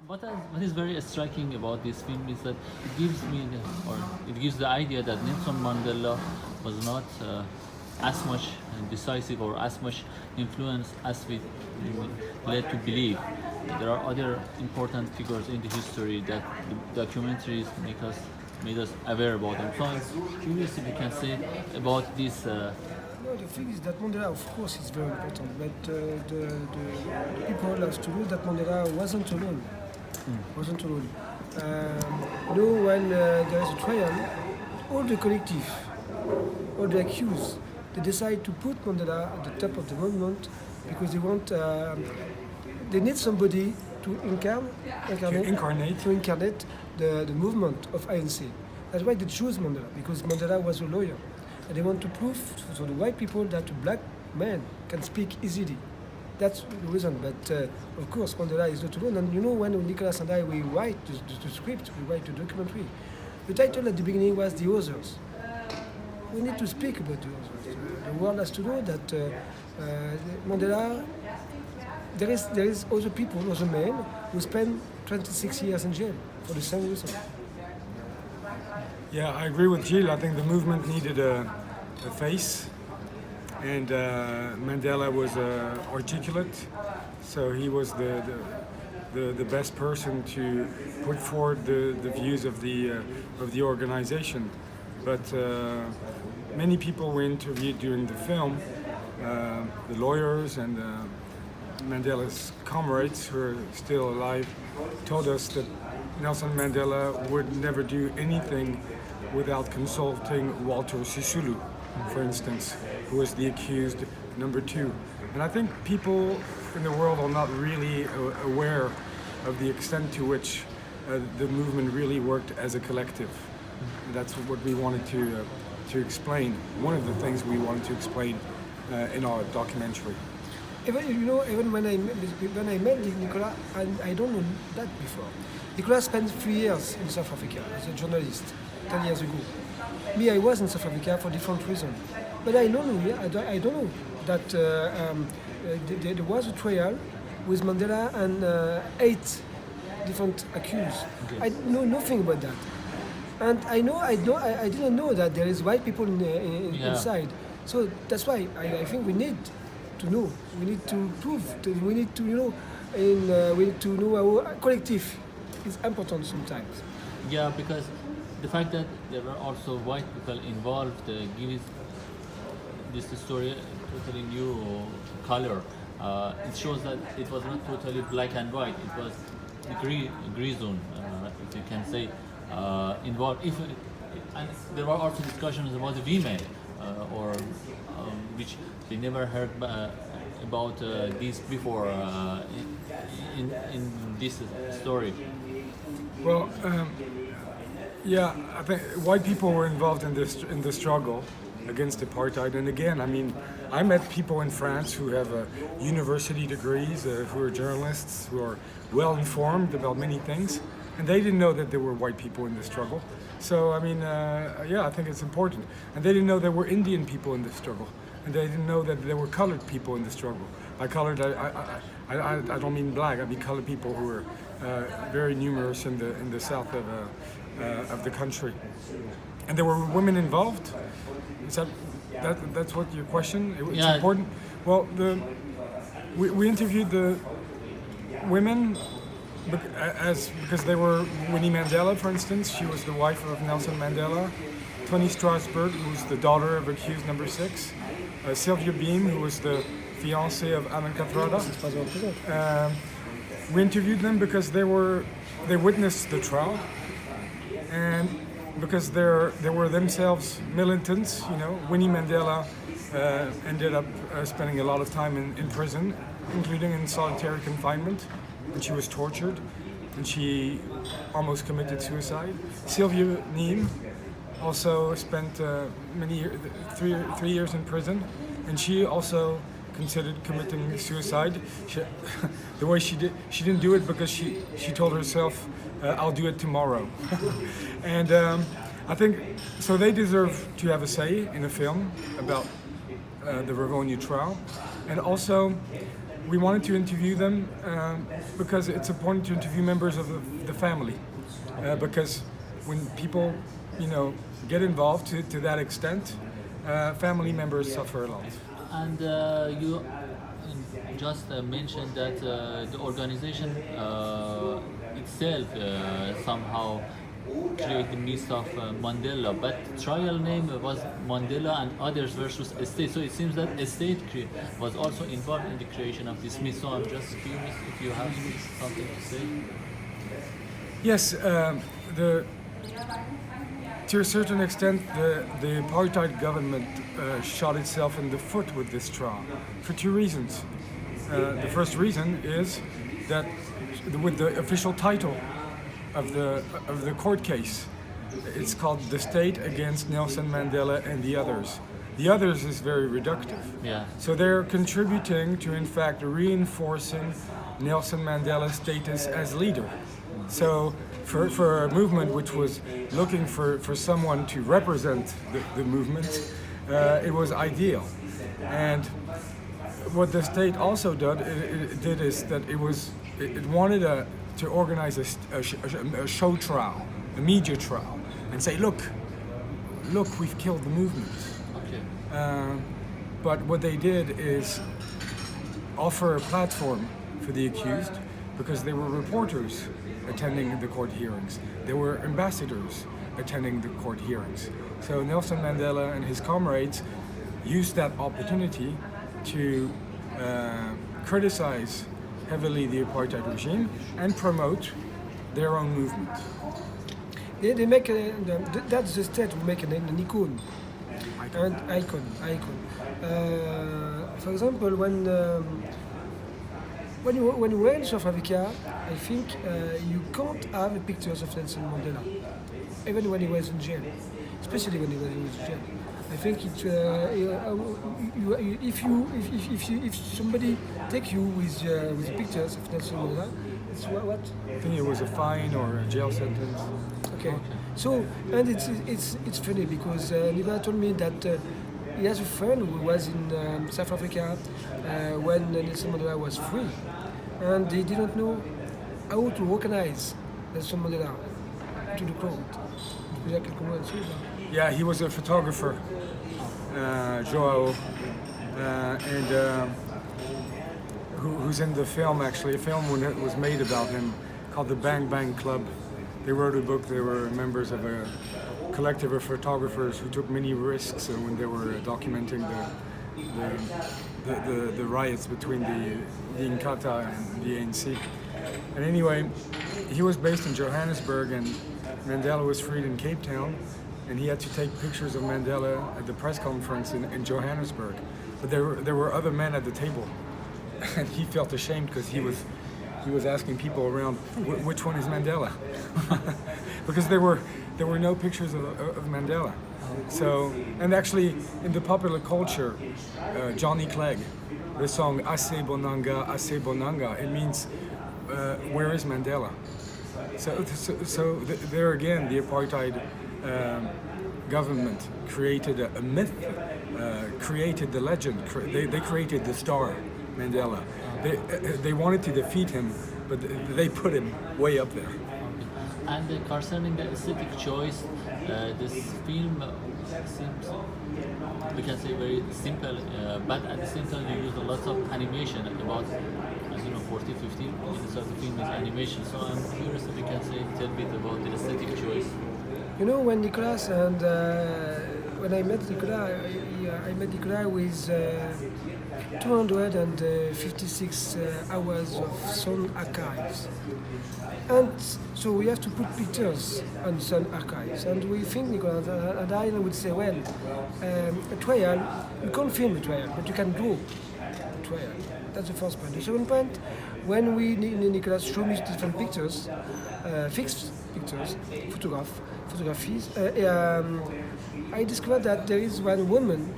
What is very striking about this film is that it gives the idea that Nelson Mandela was not as much decisive or as much influence as we led to believe. There are other important figures in the history that the documentaries made us aware about them. So I'm curious if you can say about this. No, the thing is that Mandela, of course, is very important, but the people have to know that Mandela wasn't alone. Wasn't alone. When there is a trial, all the collective, all the accused, they decide to put Mandela at the top of the movement because they want, they need somebody to incarnate the movement of ANC. That's why they choose Mandela, because Mandela was a lawyer. And they want to prove to the white people that a black man can speak easily. That's the reason. But of course, Mandela is not alone. And when Nicolas and I, we write the script, we write the documentary, the title at the beginning was The Others. We need to speak about the others. The world has to know that Mandela, there is other people, other men, who spent 26 years in jail for the same reason. Yeah, I agree with Gilles. I think the movement needed a face, and Mandela was articulate, so he was the best person to put forward the views of the organization. But many people were interviewed during the film, the lawyers and Mandela's comrades who are still alive told us that Nelson Mandela would never do anything without consulting Walter Sisulu, for instance, who was the accused number 2. And I think people in the world are not really aware of the extent to which the movement really worked as a collective. That's what we wanted to explain. One of the things we wanted to explain in our documentary. Even when I met Nicolas, I don't know that before. Nicolas spent 3 years in South Africa as a journalist, 10 years ago. Me, I was in South Africa for different reasons. But I don't know that there was a trial with Mandela and 8 different accused. Okay. I know nothing about that. And I didn't know that there is white people inside. So that's why I think we need to know. We need to prove. We need to we need to know our collective is important sometimes. Yeah, because the fact that there were also white people involved gives this story a totally new color. It shows that it was not totally black and white. It was a gray zone, if you can say, involved. And there were also discussions about the female, which they never heard about this before in this story. Well, yeah, I think white people were involved in the struggle against apartheid. And again, I mean, I met people in France who have university degrees, who are journalists, who are well informed about many things, and they didn't know that there were white people in the struggle. So, I mean, yeah, I think it's important. And they didn't know there were Indian people in the struggle, and they didn't know that there were colored people in the struggle. By colored, I don't mean black. I mean colored people who were very numerous in the south of the country. And there were women involved. Is that's what your question? It's important. Well, we interviewed the women because they were Winnie Mandela, for instance. She was the wife of Nelson Mandela. Tony Strasberg, who was the daughter of accused number 6. Sylvia Beam, who was the fiancée of Amin Kathrada. We interviewed them because they witnessed the trial, and because they were themselves militants. Winnie Mandela ended up spending a lot of time in prison, including in solitary confinement, and she was tortured, and she almost committed suicide. Sylvia Neem also spent three years in prison, and she also considered committing suicide. The way she didn't do it because she told herself, I'll do it tomorrow. And I think, so they deserve to have a say in a film about the Ravonia trial. And also, we wanted to interview them because it's important to interview members of the family. Because when people, get involved to that extent, family members suffer a lot. And you just mentioned that the organization itself somehow create the myth of Mandela, but trial name was Mandela and others versus State. So it seems that State was also involved in the creation of this myth. So I'm just curious if you have something to say. Yes, to a certain extent, the apartheid government shot itself in the foot with this trial for two reasons. The first reason is that with the official title of the court case, it's called The State Against Nelson Mandela and the Others. The Others is very reductive. Yeah. So they're contributing to, in fact, reinforcing Nelson Mandela's status as leader. So for a movement which was looking for someone to represent the movement, it was ideal. And what the state also did is that it wanted to organize a show trial, a media trial, and say, look, we've killed the movement. Okay. But what they did is offer a platform for the accused, because they were reporters attending the court hearings. They were ambassadors attending the court hearings. So Nelson Mandela and his comrades used that opportunity to criticize heavily the apartheid regime and promote their own movement. They make that's the state who make an icon. Icon. For example, when you were in South Africa, I think you can't have pictures of Nelson Mandela, even when he was in jail, especially when he was in jail. I think if somebody take you with pictures of Nelson Mandela, it's what? I think it was a fine or a jail sentence. Okay. So, and it's funny because Nicolas told me that he has a friend who was in South Africa when Nelson Mandela was free, and they didn't know how to recognize Nelson Mandela to the crowd. Yeah, he was a photographer, Joao, and who's in the film actually. A film was made about him called the Bangbang Club. They wrote a book. They were members of a collective of photographers who took many risks when they were documenting the riots between the Inkatha and the ANC. And anyway, he was based in Johannesburg, and Mandela was freed in Cape Town, and he had to take pictures of Mandela at the press conference in Johannesburg. But there were other men at the table, and he felt ashamed because he was asking people around, which one is Mandela? Because there were no pictures of Mandela. So, and actually in the popular culture, Johnny Clegg, the song Ase Bonanga, it means where is Mandela? So there again, the apartheid government created a myth, created the legend. They created the star, Mandela. They wanted to defeat him, but they put him way up there. And concerning the aesthetic choice, this film seems, we can say, very simple, but at the same time you use a lot of animation, about 40-50 minutes of the film is animation. So I'm curious if you can say a little bit about the aesthetic choice. When Nicolas and when I met Nicolas, I met Nicolas with 256 hours of sound archives. And so we have to put pictures on some archives. And we think, Nicolas and I would say, well, a trial, you can't film a trial, but you can draw a trial. That's the first point. The second point, when Nicolas showed me different pictures, fixed pictures, photographies, I discovered that there is one woman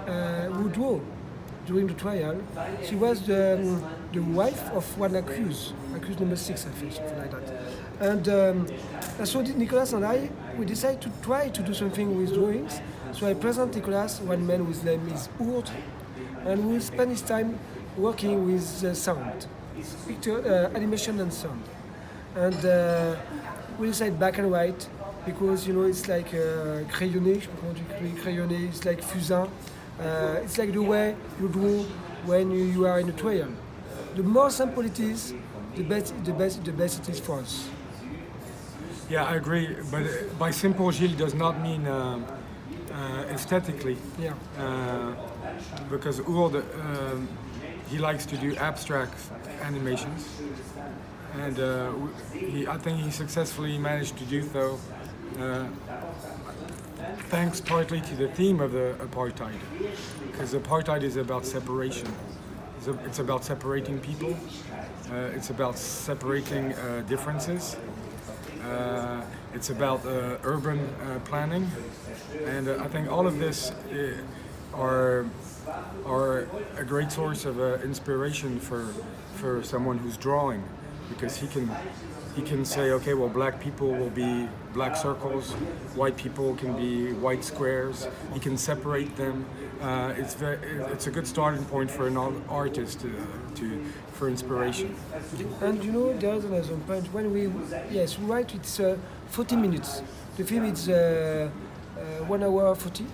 who drew during the trial. She was the wife of one accused number 6, I think, something like that. And so Nicolas and I, we decided to try to do something with drawings. So I present Nicolas one man whose name is Urt, and we will spend his time working with sound, picture, animation and sound. And we decide black and white because it's like crayonné, crayonné, it's like fusain. It's like the way you draw when you are in a trial. The more simple it is, the best it is for us. Yeah, I agree. But by simple, Gilles does not mean aesthetically. Yeah. Because Ourde, he likes to do abstract animations, and I think he successfully managed to do so, thanks partly to the theme of the apartheid, because apartheid is about separation. It's about separating people. It's about separating differences. It's about urban planning, and I think all of this are a great source of inspiration for someone who's drawing, because he can say, okay, well, black people will be black circles, white people can be white squares. He can separate them. It's a good starting point for an artist for inspiration. And there is another point when we write. It's 40 minutes. The film is 1 hour 40,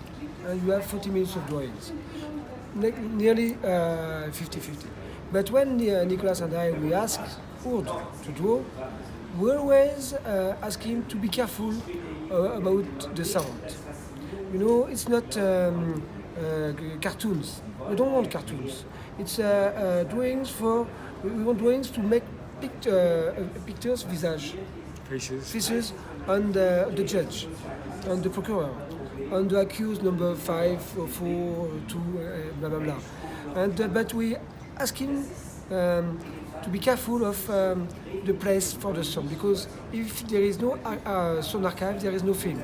and you have 40 minutes of drawings, nearly 50-50. But when Nicolas and we ask Ourde to draw, we always ask him to be careful about the sound. It's not cartoons. We don't want cartoons. It's drawings we want drawings to make pictures, visage, faces on the judge, on the procurer, on the accused number 5 or 4 or 2, blah blah blah. And but we ask him to be careful of the place for the sound, because if there is no sound archive, there is no film.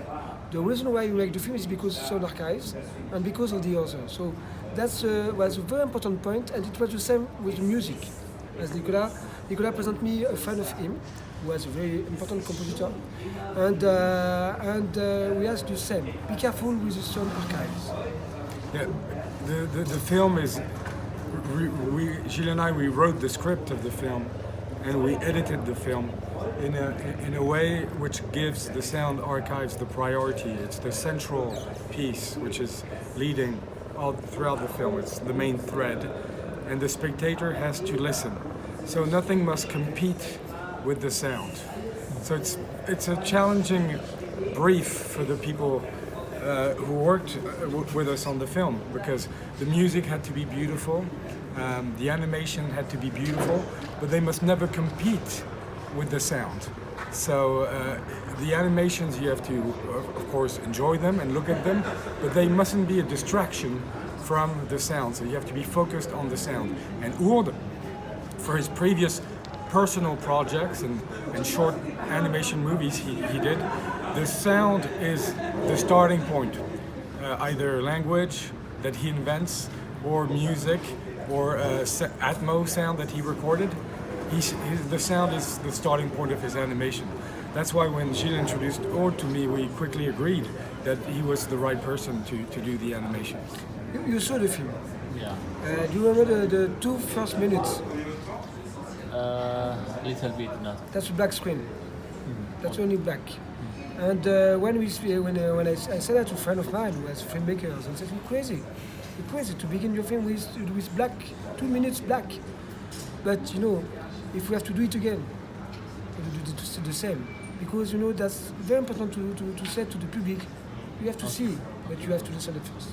The reason why we make the film is because sound archives and because of the author. So that was a very important point, and it was the same with music. As Nicolas presented me a friend of him, who was a very important compositor, and we asked the same. Be careful with the sound archives. Yeah, the film is. Gilles and I, we wrote the script of the film, and we edited the film in a way which gives the sound archives the priority. It's the central piece which is leading all throughout the film. It's the main thread, and the spectator has to listen. So nothing must compete with the sound. So it's a challenging brief for the people who worked with us on the film, because the music had to be beautiful, the animation had to be beautiful, but they must never compete with the sound. So the animations, you have to, of course, enjoy them and look at them, but they mustn't be a distraction from the sound. So you have to be focused on the sound. And Ourde, for his previous personal projects and short animation movies he did, the sound is the starting point. Either language that he invents, or music, or Atmo sound that he recorded. The sound is the starting point of his animation. That's why when Gilles introduced Ourde to me, we quickly agreed that he was the right person to do the animation. You saw the film. Yeah. Do you remember the 2 first minutes? Little bit, not. That's a black screen. That's only black. And when I said that to a friend of mine who was a filmmaker, and said, "You're crazy to begin your film with black, 2 minutes black." But if we have to do it again, we do the same, because that's very important to say to the public. You have to see, but you have to listen at first.